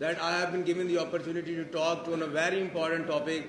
that I have been given the opportunity to talk to on a very important topic,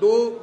2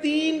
3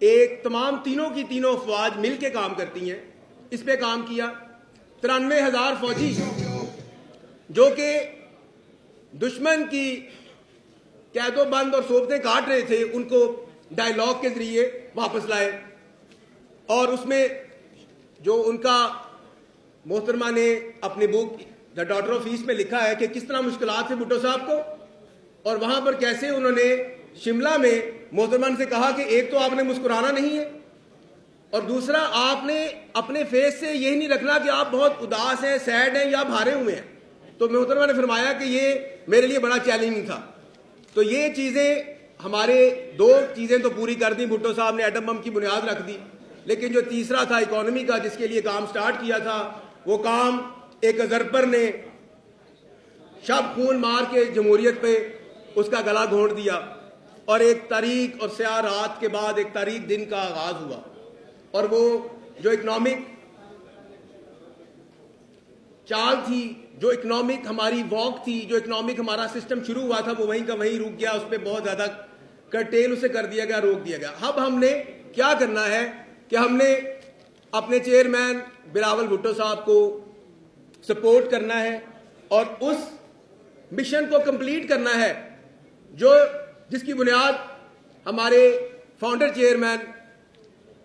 ایک تمام تینوں کی تینوں افواج مل کے کام کرتی ہیں، اس پہ کام کیا. 93,000 فوجی جو کہ دشمن کی قید و بند اور صوبتیں کاٹ رہے تھے ان کو ڈائیلاگ کے ذریعے واپس لائے. اور اس میں جو ان کا محترمہ نے اپنی book the daughter of asset میں لکھا ہے کہ کس طرح مشکلات تھے بھٹو صاحب کو، اور وہاں پر کیسے انہوں نے شملہ میں محترمہ سے کہا کہ ایک تو آپ نے مسکرانا نہیں ہے، اور دوسرا آپ نے اپنے فیس سے یہی نہیں رکھنا کہ آپ بہت اداس ہیں، سیڈ ہیں یا بھارے ہوئے ہیں. تو محترمہ نے فرمایا کہ یہ میرے لیے بڑا چیلنجنگ تھا. تو یہ چیزیں ہمارے دو چیزیں تو پوری کر دی بھٹو صاحب نے، ایٹم بم کی بنیاد رکھ دی، لیکن جو تیسرا تھا اکانومی کا جس کے لیے کام سٹارٹ کیا تھا، وہ کام ایک ازرپر نے شب خون مار کے جمہوریت پہ اس کا گلا گھونٹ دیا، اور ایک تاریک اور سیاہ رات کے بعد ایک تاریک دن کا آغاز ہوا. اور وہ جو اکنامک چال تھی، جو اکنامک ہماری واک تھی، جو اکنامک ہمارا سسٹم شروع ہوا تھا، وہ وہیں کا وہیں رک گیا. اس پہ بہت زیادہ کرٹیل اسے کر دیا گیا، روک دیا گیا. اب ہم نے کیا کرنا ہے کہ ہم نے اپنے چیئرمین بلاول بھٹو صاحب کو سپورٹ کرنا ہے اور اس مشن کو کمپلیٹ کرنا ہے جس کی بنیاد ہمارے فاؤنڈر چیئرمین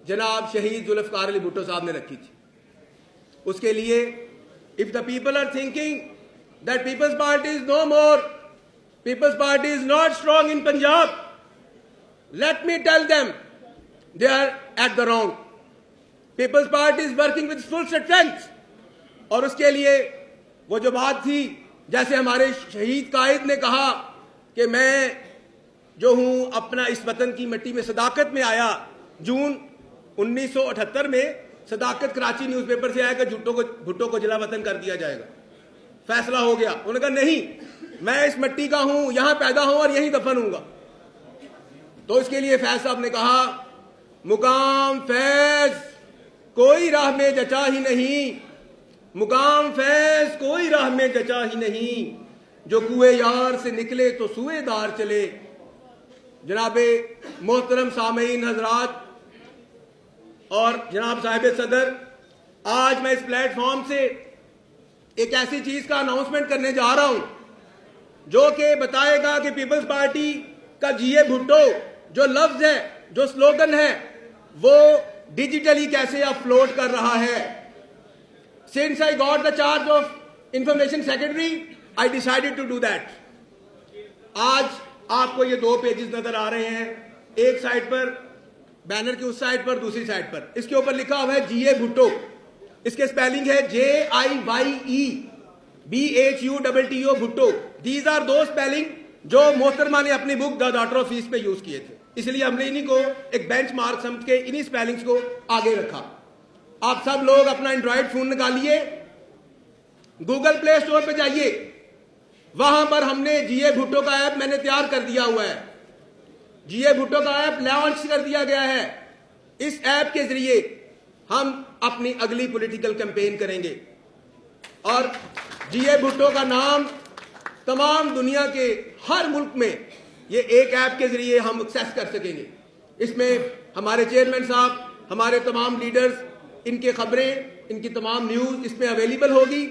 جناب شہید ذوالفقار علی بھٹو صاحب نے رکھی تھی. اس کے لیے if the people are thinking that People's Party is no more, People's Party is not strong in Punjab, let me tell them they are at the wrong. People's Party is working with full strength. اور اس کے لیے وہ جو بات تھی، جیسے ہمارے شہید قائد نے کہا کہ میں جو ہوں اپنا اس وطن کی مٹی میں صداقت میں آیا. جون 1978 میں صداقت کراچی نیوز پیپر سے آیا کہ بھٹو کو جلا وطن کر دیا جائے گا. فیصلہ ہو گیا. انہوں نے کہا نہیں، میں اس مٹی کا ہوں، یہاں پیدا ہوں اور یہیں دفن ہوں گا. تو اس کے لیے فیض صاحب نے کہا مقام فیض کوئی راہ میں جچا ہی نہیں، مقام فیض کوئی راہ میں جچا ہی نہیں، جو کوئے یار سے نکلے تو سوئے دار چلے. جناب محترم سامعین حضرات اور جناب صاحب صدر، آج میں اس پلیٹ فارم سے ایک ایسی چیز کا اناؤنسمنٹ کرنے جا رہا ہوں جو کہ بتائے گا کہ پیپلز پارٹی کا جی اے بھٹو جو لفظ ہے، جو سلوگن ہے، وہ ڈیجیٹلی کیسے اپلوڈ کر رہا ہے. Since I got the charge of Information Secretary, I decided to do that. آج آپ کو یہ 2 پیجز نظر آ رہے ہیں، ایک سائڈ پر بینر کی اس سائڈ پر، دوسری سائڈ پر اس کے اوپر لکھا ہوا ہے جی اے بھٹو. اس کے سپیلنگ ہے JIYE بھٹو. دیز آر دو سپیلنگ جو محترمہ نے اپنی book the daughter of east پہ یوز کیے تھے. اس لیے ہم نے انہی کو ایک بینچ مارک سمجھ کے انہی سپیلنگز کو آگے رکھا. آپ سب لوگ اپنا اینڈرائڈ فون نکالیے، گوگل پلے اسٹور پہ جائیے، وہاں پر ہم نے جی اے بھٹو کا ایپ میں نے تیار کر دیا ہوا ہے. جی اے بھٹو کا ایپ لانچ کر دیا گیا ہے. اس ایپ کے ذریعے ہم اپنی اگلی پولیٹیکل کیمپین کریں گے اور جی اے بھٹو کا نام تمام دنیا کے ہر ملک میں یہ ایک ایپ کے ذریعے ہم ایکسیس کر سکیں گے. اس میں ہمارے چیئرمین صاحب، ہمارے تمام لیڈرز، ان کے خبریں، ان کی تمام نیوز اس میں اویلیبل ہوگی،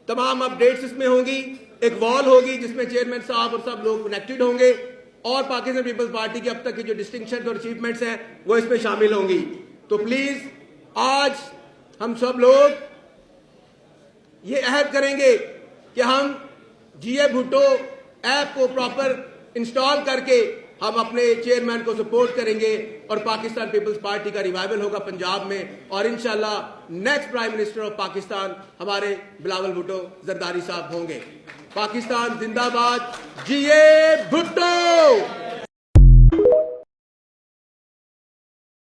تمام اپڈیٹس اس میں ہوں گی. ایک وال ہوگی جس میں چیئرمین صاحب اور سب لوگ کنیکٹڈ ہوں گے، اور پاکستان پیپلز پارٹی کی اب تک کی جو ڈسٹنکشنز اور اچیومنٹس ہیں وہ اس میں شامل ہوں گی. تو پلیز آج ہم سب لوگ یہ عہد کریں گے کہ ہم جی اے بھٹو ایپ کو پراپر انسٹال کر کے ہم اپنے چیئرمین کو سپورٹ کریں گے اور پاکستان پیپلز پارٹی کا ریوائول ہوگا پنجاب میں، اور انشاءاللہ next prime minister of Pakistan ہمارے بلاول بھٹو زرداری صاحب ہوں گے. پاکستان زندہ باد، جی اے بھٹو.